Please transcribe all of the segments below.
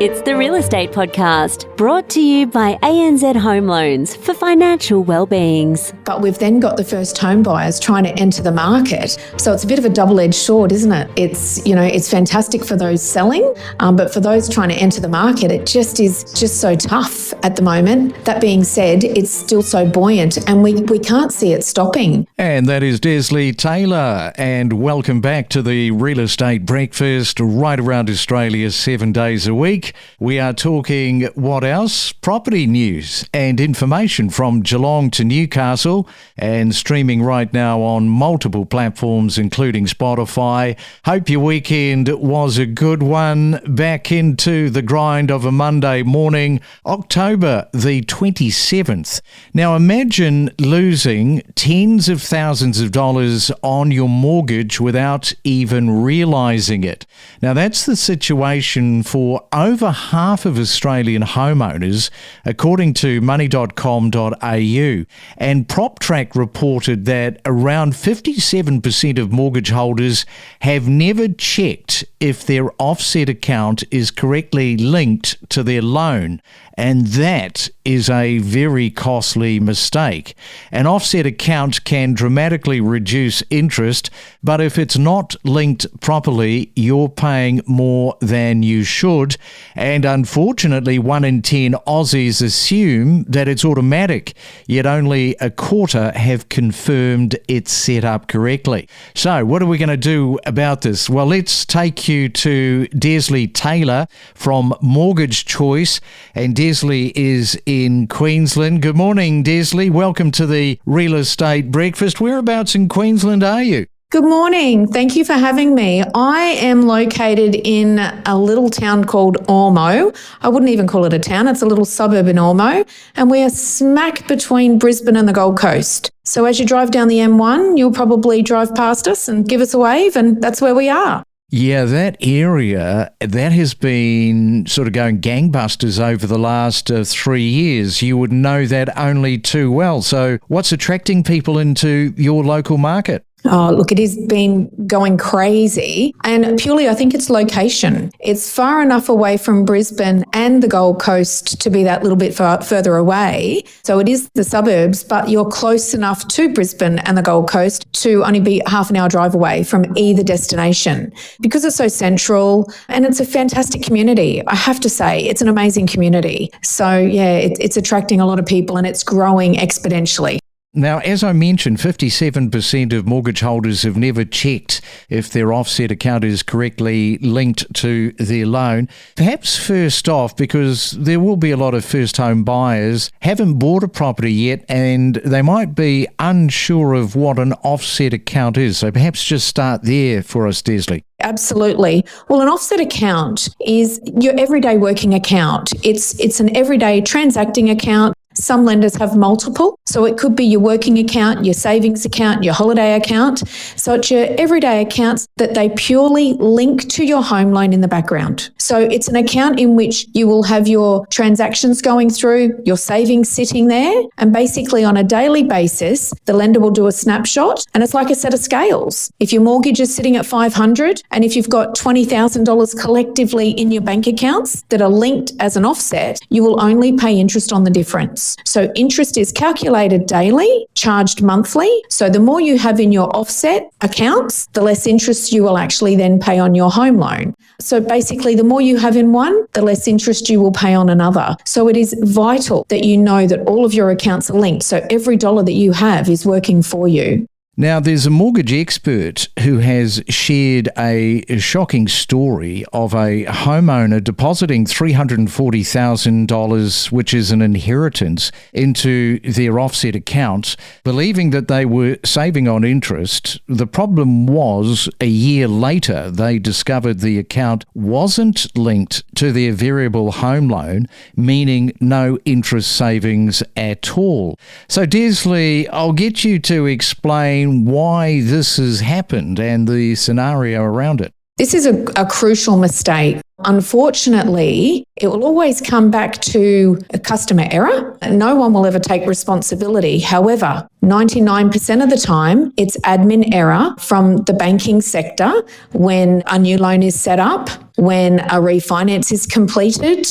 It's the Real Estate Podcast, brought to you by ANZ Home Loans for financial well-beings. But we've then got the first home buyers trying to enter the market. So it's a bit of a double-edged sword, isn't it? It's fantastic for those selling, but for those trying to enter the market, it is so tough at the moment. That being said, it's still so buoyant and we can't see it stopping. And that is Deslie Taylor. And welcome back to the Real Estate Breakfast, right around Australia 7 days a week. We are talking, what else? Property news and information from Geelong to Newcastle, and streaming right now on multiple platforms, including Spotify. Hope your weekend was a good one. Back into the grind of a Monday morning, October the 27th. Now imagine losing tens of thousands of dollars on your mortgage without even realising it. Now that's the situation for over half of Australian homeowners, according to money.com.au. And PropTrack reported that around 57% of mortgage holders have never checked if their offset account is correctly linked to their loan. And that is a very costly mistake. An offset account can dramatically reduce interest, but if it's not linked properly, you're paying more than you should. And unfortunately, 1 in 10 Aussies assume that it's automatic, yet only a quarter have confirmed it's set up correctly. So what are we going to do about this? Well, let's take you to Deslie Taylor from Mortgage Choice. And Deslie is in Queensland. Good morning, Deslie. Welcome to the Real Estate Breakfast. Whereabouts in Queensland are you? Good morning. Thank you for having me. I am located in a little town called Ormeau. I wouldn't even call it a town. It's a little suburb in Ormeau. And we are smack between Brisbane and the Gold Coast. So as you drive down the M1, you'll probably drive past us and give us a wave, and that's where we are. Yeah, that area, that has been sort of going gangbusters over the last 3 years. You would know that only too well. So what's attracting people into your local market? Oh, look, it has been going crazy, and purely I think it's location. It's far enough away from Brisbane and the Gold Coast to be that little bit further away. So it is the suburbs, but you're close enough to Brisbane and the Gold Coast to only be half an hour drive away from either destination. Because it's so central and it's a fantastic community, I have to say, it's an amazing community. So yeah, it's attracting a lot of people and it's growing exponentially. Now, as I mentioned, 57% of mortgage holders have never checked if their offset account is correctly linked to their loan. Perhaps first off, because there will be a lot of first home buyers haven't bought a property yet and they might be unsure of what an offset account is. So perhaps just start there for us, Deslie. Absolutely. Well, an offset account is your everyday working account. It's an everyday transacting account. Some lenders have multiple. So it could be your working account, your savings account, your holiday account. So it's your everyday accounts that they purely link to your home loan in the background. So it's an account in which you will have your transactions going through, your savings sitting there. And basically on a daily basis, the lender will do a snapshot and it's like a set of scales. If your mortgage is sitting at $500 and if you've got $20,000 collectively in your bank accounts that are linked as an offset, you will only pay interest on the difference. So interest is calculated daily, charged monthly. So the more you have in your offset accounts, the less interest you will actually then pay on your home loan. So basically, the more you have in one, the less interest you will pay on another. So it is vital that you know that all of your accounts are linked. So every dollar that you have is working for you. Now, there's a mortgage expert who has shared a shocking story of a homeowner depositing $340,000, which is an inheritance, into their offset account, believing that they were saving on interest. The problem was, a year later, they discovered the account wasn't linked to their variable home loan, meaning no interest savings at all. So, Deslie, I'll get you to explain why this has happened and the scenario around it. This is a crucial mistake. Unfortunately, it will always come back to a customer error. No one will ever take responsibility. However, 99% of the time, it's admin error from the banking sector when a new loan is set up, when a refinance is completed.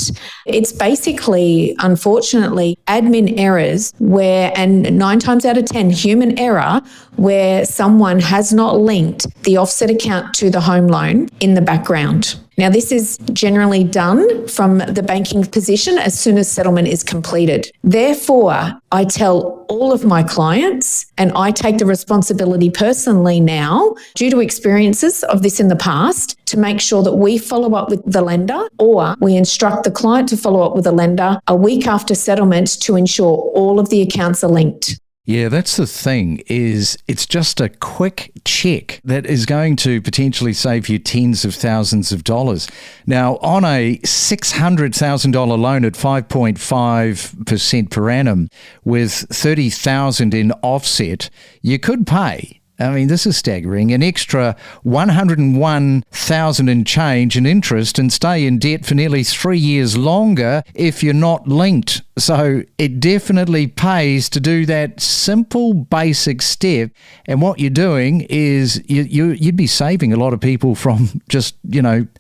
It's basically, unfortunately, admin errors and 9 times out of 10, human error, where someone has not linked the offset account to the home loan in the background. Now, this is generally done from the banking position as soon as settlement is completed. Therefore, I tell all of my clients, and I take the responsibility personally now, due to experiences of this in the past, to make sure that we follow up with the lender, or we instruct the client to follow up with the lender a week after settlement to ensure all of the accounts are linked. Yeah, that's the thing, is it's just a quick check that is going to potentially save you tens of thousands of dollars. Now, on a $600,000 loan at 5.5% per annum with $30,000 in offset, you could pay, I mean, this is staggering, an extra $101,000 and change in interest and stay in debt for nearly 3 years longer if you're not linked. So it definitely pays to do that simple basic step. And what you're doing is you'd be saving a lot of people from just,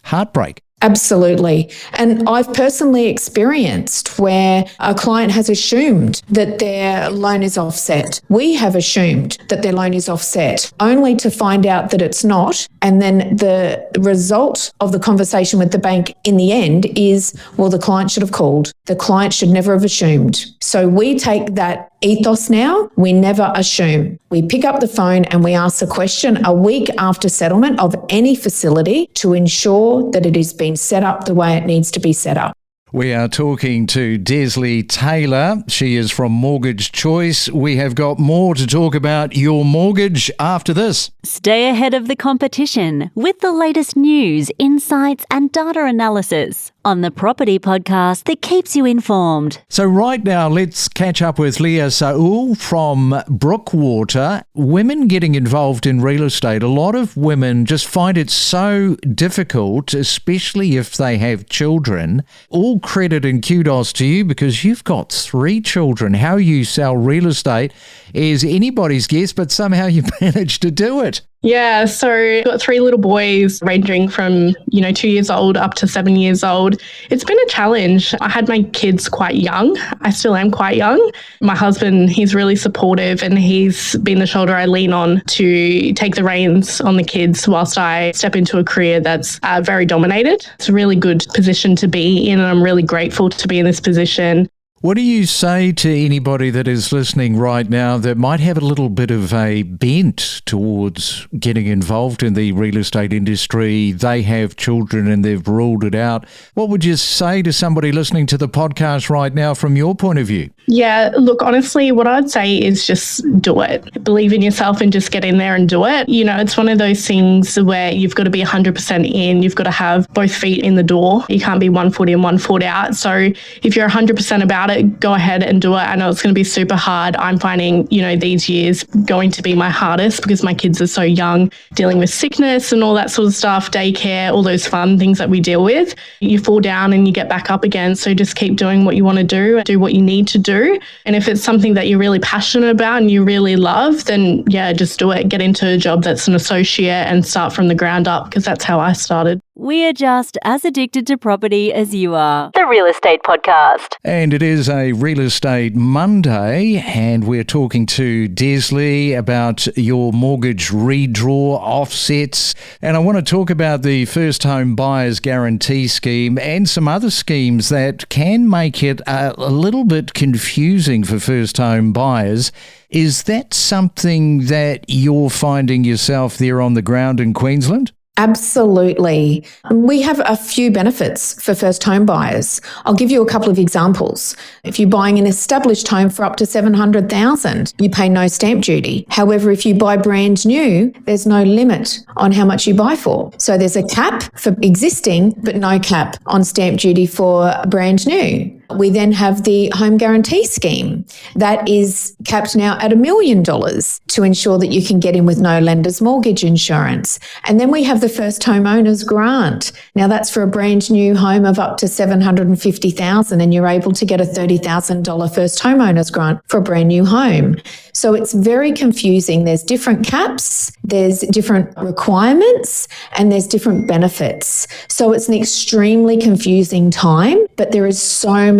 heartbreak. Absolutely. And I've personally experienced where a client has assumed that their loan is offset. We have assumed that their loan is offset, only to find out that it's not. And then the result of the conversation with the bank in the end is, well, the client should have called. The client should never have assumed. So we take that ethos now. We never assume. We pick up the phone and we ask the question a week after settlement of any facility to ensure that it is being set up the way it needs to be set up. We are talking to Deslie Taylor. She is from Mortgage Choice. We have got more to talk about your mortgage after this. Stay ahead of the competition with the latest news, insights and data analysis on the Property Podcast that keeps you informed. So right now, let's catch up with Leah Saul from Brookwater. Women getting involved in real estate, a lot of women just find it so difficult, especially if they have children. All credit and kudos to you because you've got 3 children. How you sell real estate is anybody's guess, but somehow you managed to do it. Yeah, so I've got 3 little boys ranging from, 2 years old up to 7 years old. It's been a challenge. I had my kids quite young. I still am quite young. My husband, he's really supportive and he's been the shoulder I lean on to take the reins on the kids whilst I step into a career that's very dominated. It's a really good position to be in and I'm really grateful to be in this position. What do you say to anybody that is listening right now that might have a little bit of a bent towards getting involved in the real estate industry? They have children and they've ruled it out. What would you say to somebody listening to the podcast right now from your point of view? Yeah, look, honestly, what I'd say is just do it. Believe in yourself and just get in there and do it. It's one of those things where you've got to be 100% in. You've got to have both feet in the door. You can't be 1 foot in, 1 foot out. So if you're 100% about it, go ahead and do it. I know it's going to be super hard. I'm finding, these years going to be my hardest because my kids are so young, dealing with sickness and all that sort of stuff, daycare, all those fun things that we deal with. You fall down and you get back up again. So just keep doing what you want to do what you need to do. And if it's something that you're really passionate about and you really love, then yeah, just do it. Get into a job that's an associate and start from the ground up because that's how I started. We are just as addicted to property as you are. The Real Estate Podcast. And it is a Real Estate Monday, and we're talking to Deslie about your mortgage redraw offsets. And I want to talk about the First Home Buyers Guarantee Scheme and some other schemes that can make it a little bit confusing for first home buyers. Is that something that you're finding yourself there on the ground in Queensland? Absolutely. We have a few benefits for first home buyers. I'll give you a couple of examples. If you're buying an established home for up to $700,000, you pay no stamp duty. However, if you buy brand new, there's no limit on how much you buy for. So there's a cap for existing, but no cap on stamp duty for brand new. We then have the home guarantee scheme that is capped now at $1 million to ensure that you can get in with no lender's mortgage insurance. And then we have the first homeowners grant. Now that's for a brand new home of up to $750,000, and you're able to get a $30,000 first homeowners grant for a brand new home. So it's very confusing. There's different caps, there's different requirements, and there's different benefits. So it's an extremely confusing time, but there is so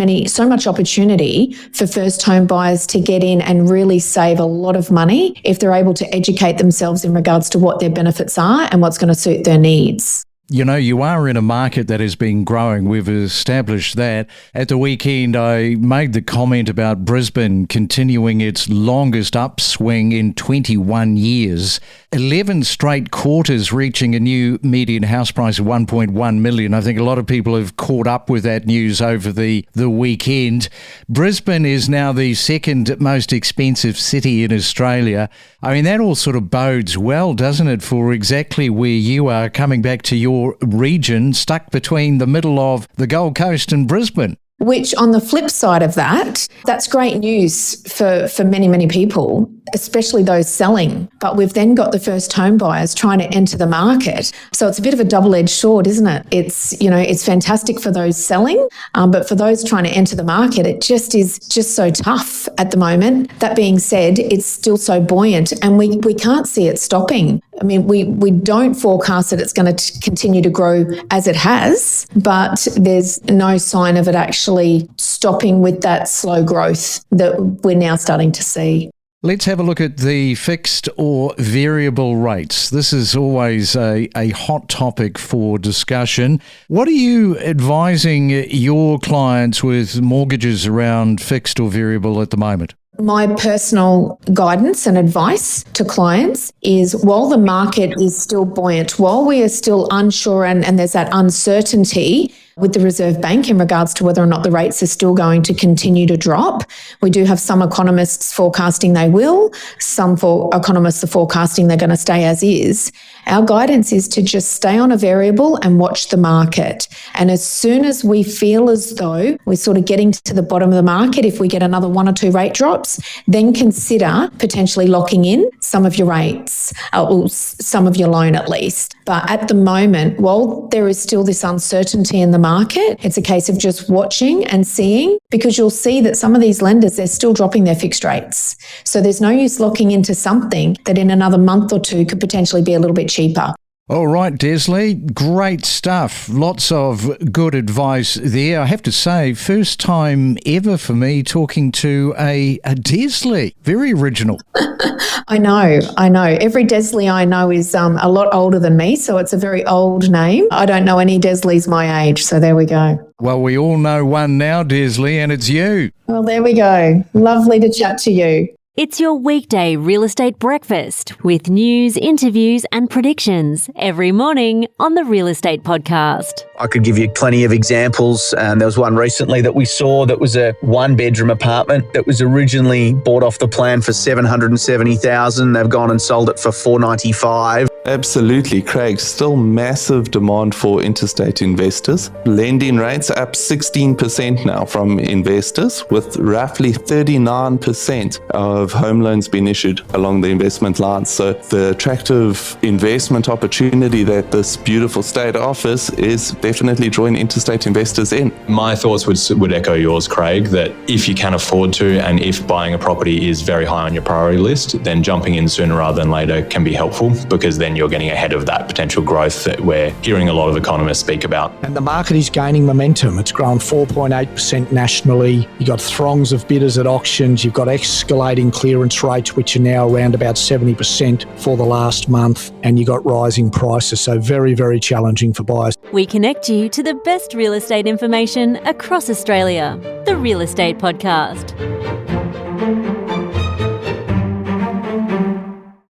much opportunity for first home buyers to get in and really save a lot of money if they're able to educate themselves in regards to what their benefits are and what's going to suit their needs. You know, you are in a market that has been growing. We've established that. At the weekend, I made the comment about Brisbane continuing its longest upswing in 21 years. 11 straight quarters reaching a new median house price of $1.1 million. I think a lot of people have caught up with that news over the weekend. Brisbane is now the second most expensive city in Australia. I mean, that all sort of bodes well, doesn't it, for exactly where you are, coming back to your region, stuck between the middle of the Gold Coast and Brisbane. Which, on the flip side of that, that's great news for many, many people, especially those selling. But we've then got the first home buyers trying to enter the market. So it's a bit of a double-edged sword, isn't it? It's fantastic for those selling, but for those trying to enter the market, it just is just so tough at the moment. That being said, it's still so buoyant, and we can't see it stopping. I mean, we don't forecast that it's going to continue to grow as it has, but there's no sign of it actually stopping with that slow growth that we're now starting to see. Let's have a look at the fixed or variable rates. This is always a hot topic for discussion. What are you advising your clients with mortgages around fixed or variable at the moment? My personal guidance and advice to clients is, while the market is still buoyant, while we are still unsure and there's that uncertainty with the Reserve Bank in regards to whether or not the rates are still going to continue to drop. We do have some economists forecasting they will. Some economists are forecasting they're going to stay as is. Our guidance is to just stay on a variable and watch the market. And as soon as we feel as though we're sort of getting to the bottom of the market, if we get another 1 or 2 rate drops, then consider potentially locking in some of your rates, or some of your loan at least. But at the moment, while there is still this uncertainty in the market, it's a case of just watching and seeing, because you'll see that some of these lenders, they're still dropping their fixed rates. So there's no use locking into something that in another month or two could potentially be a little bit cheaper. All right, Deslie, great stuff. Lots of good advice there. I have to say, first time ever for me talking to a Deslie. Very original. I know. Every Deslie I know is a lot older than me, so it's a very old name. I don't know any Deslies my age, so there we go. Well, we all know one now, Deslie, and it's you. Well, there we go. Lovely to chat to you. It's your weekday real estate breakfast with news, interviews and predictions every morning on the Real Estate Podcast. I could give you plenty of examples. There was one recently that we saw that was a 1-bedroom apartment that was originally bought off the plan for $770,000. They've gone and sold it for $495,000. Absolutely, Craig. Still massive demand for interstate investors. Lending rates up 16% now from investors, with roughly 39% of home loans being issued along the investment lines. So the attractive investment opportunity that this beautiful state offers is definitely drawing interstate investors in. My thoughts would echo yours, Craig, that if you can afford to, and if buying a property is very high on your priority list, then jumping in sooner rather than later can be helpful, because then you're getting ahead of that potential growth that we're hearing a lot of economists speak about. And the market is gaining momentum. It's grown 4.8% nationally. You've got throngs of bidders at auctions. You've got escalating clearance rates, which are now around about 70% for the last month. And you've got rising prices. So very, very challenging for buyers. We connect you to the best real estate information across Australia. The Real Estate Podcast.